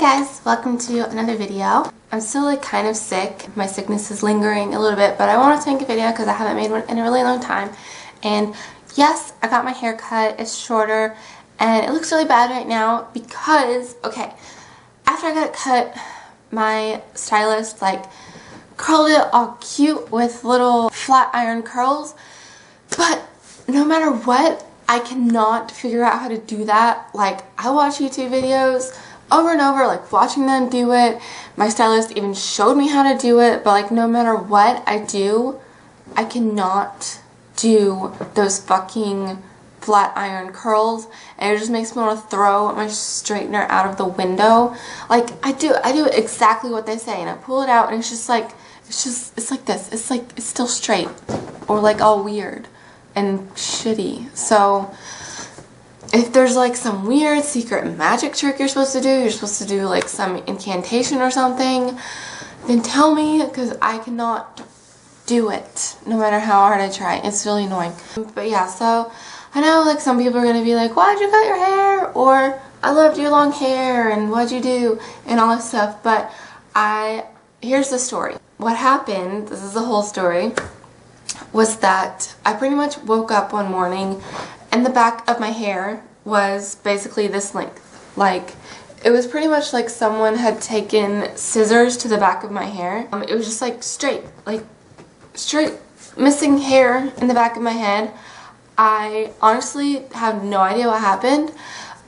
guys, welcome to another video. I'm still like kind of sick. My sickness is lingering a little bit, but I wanted to make a video because I haven't made one in a really long time. And yes, I got my hair cut. It's shorter and it looks really bad right now because, okay, after I got it cut, my stylist like curled it all cute with little flat iron curls, but no matter what, I cannot figure out how to do that. Like, I watch YouTube videos over and over, like watching them do it. My stylist even showed me how to do it, but like no matter what I do, I cannot do those fucking flat iron curls, and it just makes me want to throw my straightener out of the window. Like, I do exactly what they say, and I pull it out and it's just like, it's like this. It's like, it's still straight, or like all weird and shitty. So if there's like some weird secret magic trick you're supposed to do like some incantation or something, then tell me, because I cannot do it no matter how hard I try. It's really annoying. But yeah, so I know like some people are gonna be like, why'd you cut your hair? Or I loved your long hair and what'd you do? And all this stuff. But here's the story. What happened, this is the whole story, was that I pretty much woke up one morning and the back of my hair was basically this length. Like, it was pretty much like someone had taken scissors to the back of my hair. It was just like straight, missing hair in the back of my head. I honestly have no idea what happened.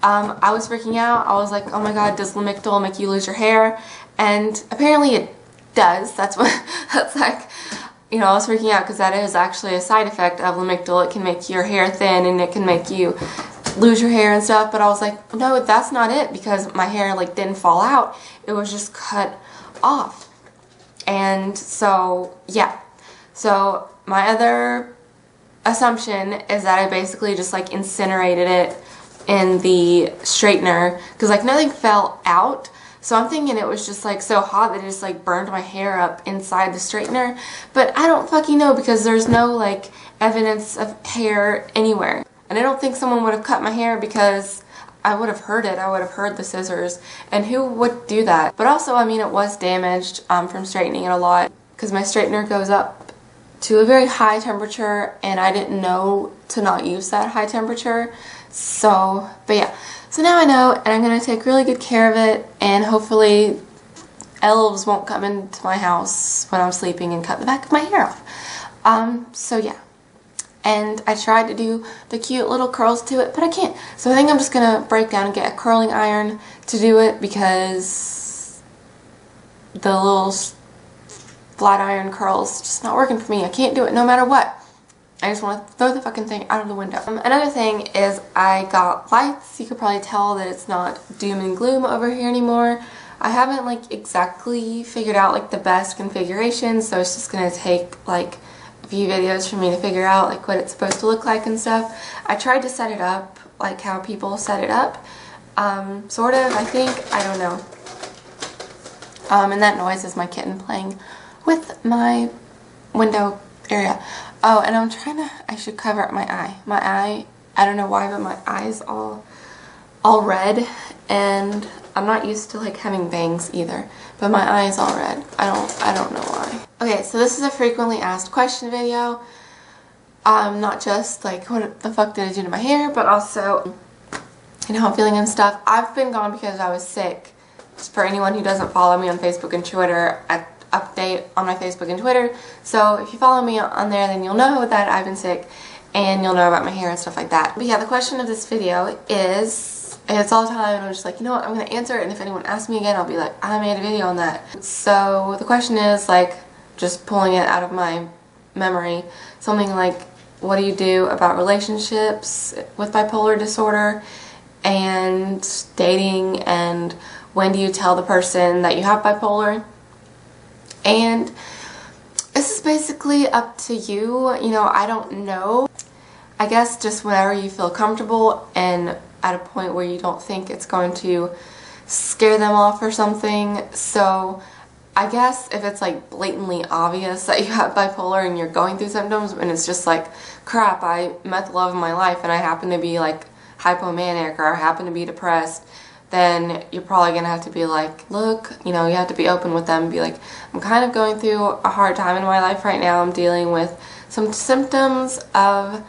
I was freaking out. I was like, oh my god, does Lamictal make you lose your hair? And apparently it does. That's like, you know, I was freaking out because that is actually a side effect of Lamictal. It can make your hair thin and it can make you lose your hair and stuff. But I was like, no, that's not it, because my hair like didn't fall out. It was just cut off. And so, yeah. So my other assumption is that I basically just like incinerated it in the straightener because like nothing fell out. So I'm thinking it was just like so hot that it just like burned my hair up inside the straightener. But I don't fucking know, because there's no like evidence of hair anywhere. And I don't think someone would have cut my hair, because I would have heard it. I would have heard the scissors. And who would do that? But also, I mean, it was damaged from straightening it a lot, because my straightener goes up to a very high temperature and I didn't know to not use that high temperature. So, but yeah. So now I know, and I'm going to take really good care of it, and hopefully elves won't come into my house when I'm sleeping and cut the back of my hair off. So yeah. And I tried to do the cute little curls to it, but I can't. So I think I'm just going to break down and get a curling iron to do it, because the little flat iron curls just not working for me. I can't do it no matter what. I just want to throw the fucking thing out of the window. Another thing is I got lights. You could probably tell that it's not doom and gloom over here anymore. I haven't like exactly figured out like the best configuration, so it's just going to take like a few videos for me to figure out like what it's supposed to look like and stuff. I tried to set it up like how people set it up. Sort of, I think. I don't know. And that noise is my kitten playing with my window area. Oh, and I should cover up my eye. My eye, I don't know why, but my eye's all red, and I'm not used to like having bangs either, but my eye is all red. I don't know why. Okay, so this is a frequently asked question video. Not just like what the fuck did I do to my hair, but also, you know, how I'm feeling and stuff. I've been gone because I was sick. Just for anyone who doesn't follow me on Facebook and Twitter, I update on my Facebook and Twitter. So if you follow me on there, then you'll know that I've been sick and you'll know about my hair and stuff like that. But yeah, the question of this video is, and it's all the time, and I'm just like, you know what, I'm going to answer it, and if anyone asks me again, I'll be like, I made a video on that. So the question is like, just pulling it out of my memory, something like, what do you do about relationships with bipolar disorder and dating, and when do you tell the person that you have bipolar? And this is basically up to you. You know, I don't know. I guess just whenever you feel comfortable and at a point where you don't think it's going to scare them off or something. So I guess if it's like blatantly obvious that you have bipolar and you're going through symptoms and it's just like, crap, I met the love of my life and I happen to be like hypomanic or I happen to be depressed, then you're probably going to have to be like, look, you know, you have to be open with them, be like, I'm kind of going through a hard time in my life right now. I'm dealing with some symptoms of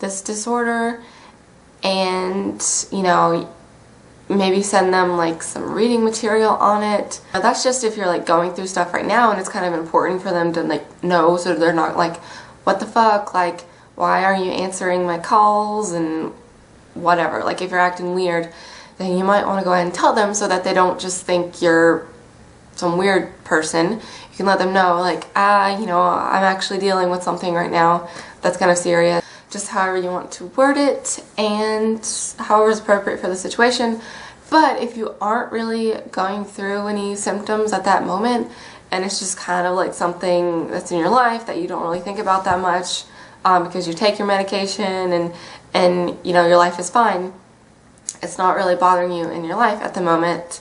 this disorder, and, you know, maybe send them like some reading material on it. That's just if you're like going through stuff right now and it's kind of important for them to like know, so they're not like, what the fuck, like, why are you answering my calls and whatever. Like, if you're acting weird, then you might want to go ahead and tell them so that they don't just think you're some weird person. You can let them know, like, you know, I'm actually dealing with something right now that's kind of serious. Just however you want to word it and however is appropriate for the situation. But if you aren't really going through any symptoms at that moment, and it's just kind of like something that's in your life that you don't really think about that much, because you take your medication and you know, your life is fine, it's not really bothering you in your life at the moment,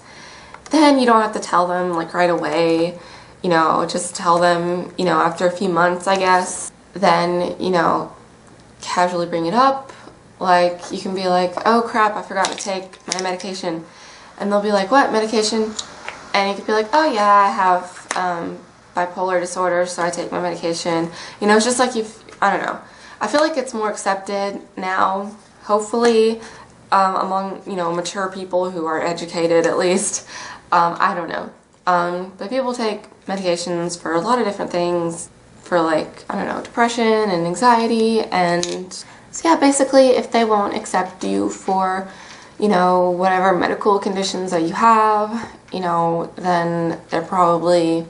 then you don't have to tell them like right away. You know, just tell them, you know, after a few months, I guess. Then, you know, casually bring it up. Like, you can be like, oh crap, I forgot to take my medication. And they'll be like, what medication? And you could be like, oh yeah, I have bipolar disorder, so I take my medication. You know, it's just like, I don't know. I feel like it's more accepted now, hopefully, among, you know, mature people who are educated at least. I don't know. But people take medications for a lot of different things, for like, I don't know, depression and anxiety, and so yeah, basically if they won't accept you for, you know, whatever medical conditions that you have, you know, then they're probably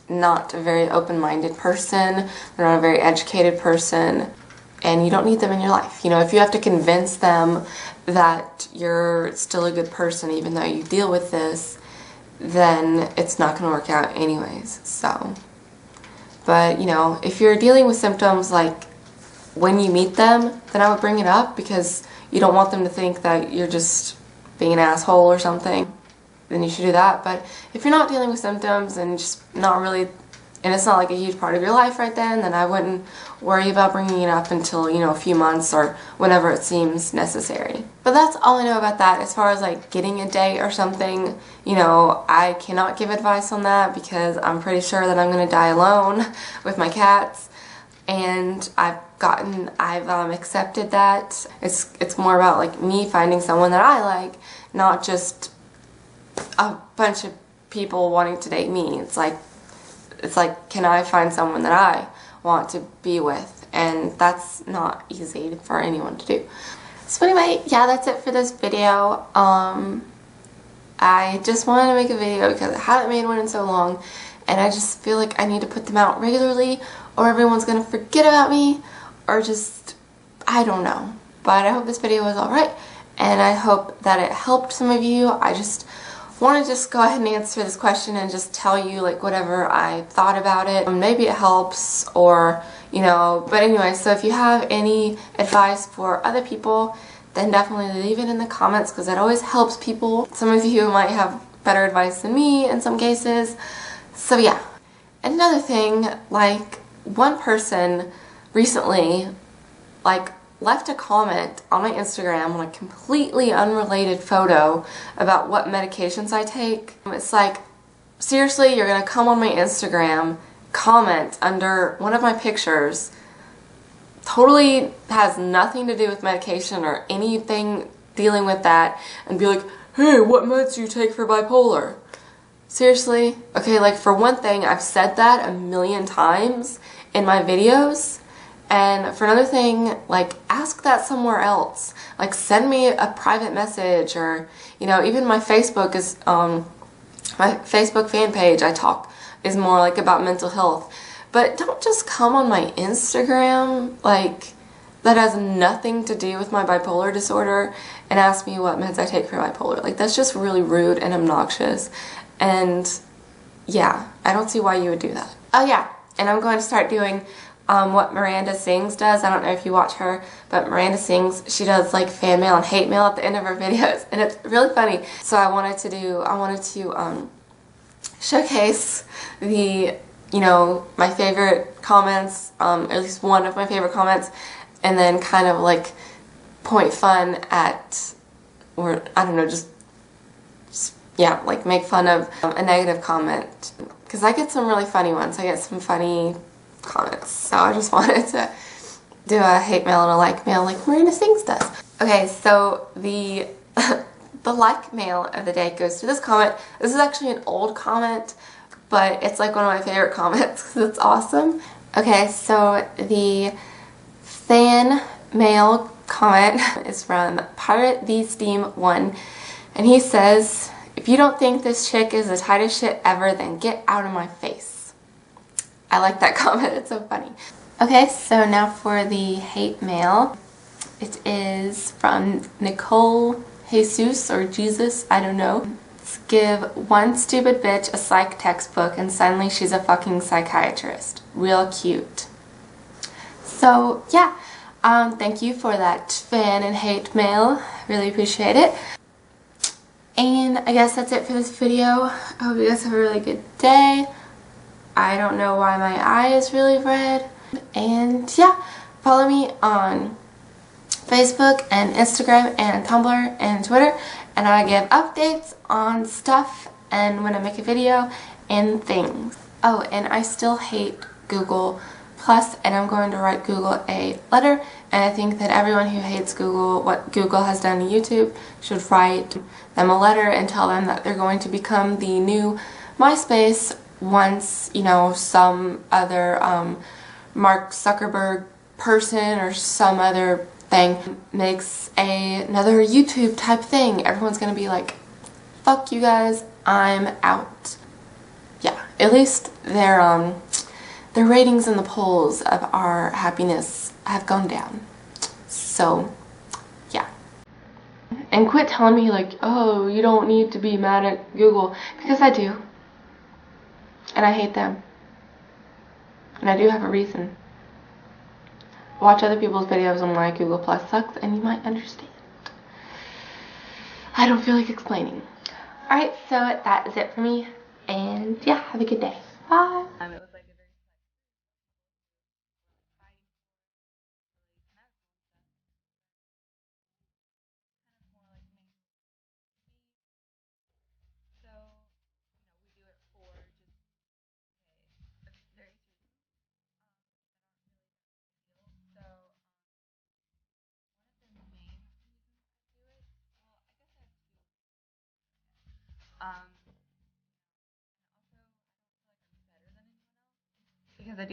not a very open-minded person, they're not a very educated person, and you don't need them in your life. You know, if you have to convince them that you're still a good person even though you deal with this, then it's not going to work out anyways. So, but you know, if you're dealing with symptoms, like when you meet them, then I would bring it up, because you don't want them to think that you're just being an asshole or something. Then you should do that. But if you're not dealing with symptoms and just not really, and it's not like a huge part of your life right then I wouldn't worry about bringing it up until, you know, a few months or whenever it seems necessary. But that's all I know about that. As far as like getting a date or something, you know, I cannot give advice on that, because I'm pretty sure that I'm going to die alone with my cats, and I've accepted that. It's more about like me finding someone that I like, not just a bunch of people wanting to date me. It's like, can I find someone that I want to be with? And that's not easy for anyone to do. So anyway, yeah, that's it for this video. I just wanted to make a video because I haven't made one in so long, and I just feel like I need to put them out regularly, or everyone's gonna forget about me, or just, I don't know. But I hope this video was alright, and I hope that it helped some of you. I just want to just go ahead and answer this question and just tell you like whatever I thought about it. Maybe it helps, or, you know, but anyway, so if you have any advice for other people, then definitely leave it in the comments, because that always helps people. Some of you might have better advice than me in some cases. So yeah. And another thing, like, one person recently like left a comment on my Instagram on a completely unrelated photo about what medications I take. It's like, seriously, you're gonna come on my Instagram, comment under one of my pictures, totally has nothing to do with medication or anything dealing with that, and be like, hey, what meds do you take for bipolar? Seriously? Okay, like, for one thing, I've said that a million times in my videos. And for another thing, like, ask that somewhere else. Like, send me a private message, or, you know, even my Facebook is, my Facebook fan page is more like about mental health. But don't just come on my Instagram, like, that has nothing to do with my bipolar disorder, and ask me what meds I take for bipolar. Like, that's just really rude and obnoxious. And yeah, I don't see why you would do that. Oh yeah, and I'm going to start doing what Miranda Sings does. I don't know if you watch her, but Miranda Sings, she does like fan mail and hate mail at the end of her videos, and it's really funny. So I wanted to showcase the, you know, my favorite comments, at least one of my favorite comments, and then kind of like point fun at, or I don't know, just yeah, like make fun of a negative comment, because I get some really funny ones. I get some funny comments, so I just wanted to do a hate mail and a like mail like Marina Sings does. Okay, so the the like mail of the day goes to this comment. This is actually an old comment, but it's like one of my favorite comments because it's awesome. Okay, so the fan mail comment is from Pirate the Steam 1, and he says, "If you don't think this chick is the tightest shit ever, then get out of my face." I like that comment, it's so funny. Okay, so now for the hate mail. It is from Nicole Jesus or Jesus, I don't know. Let's give one stupid bitch a psych textbook and suddenly she's a fucking psychiatrist. Real cute. So yeah, thank you for that fan and hate mail. Really appreciate it. And I guess that's it for this video. I hope you guys have a really good day. I don't know why my eye is really red. And yeah, follow me on Facebook and Instagram and Tumblr and Twitter, and I give updates on stuff and when I make a video and things. Oh, and I still hate Google Plus, and I'm going to write Google a letter, and I think that everyone who hates Google, what Google has done to YouTube, should write them a letter and tell them that they're going to become the new MySpace once, you know, some other Mark Zuckerberg person or some other thing makes another YouTube type thing. Everyone's gonna be like, fuck you guys, I'm out. Yeah, at least their ratings in the polls of our happiness have gone down. So yeah. And quit telling me like, oh, you don't need to be mad at Google, because I do. And I hate them. And I do have a reason. Watch other people's videos on why Google Plus sucks and you might understand. I don't feel like explaining. Alright, so that is it for me. And yeah, have a good day. Bye.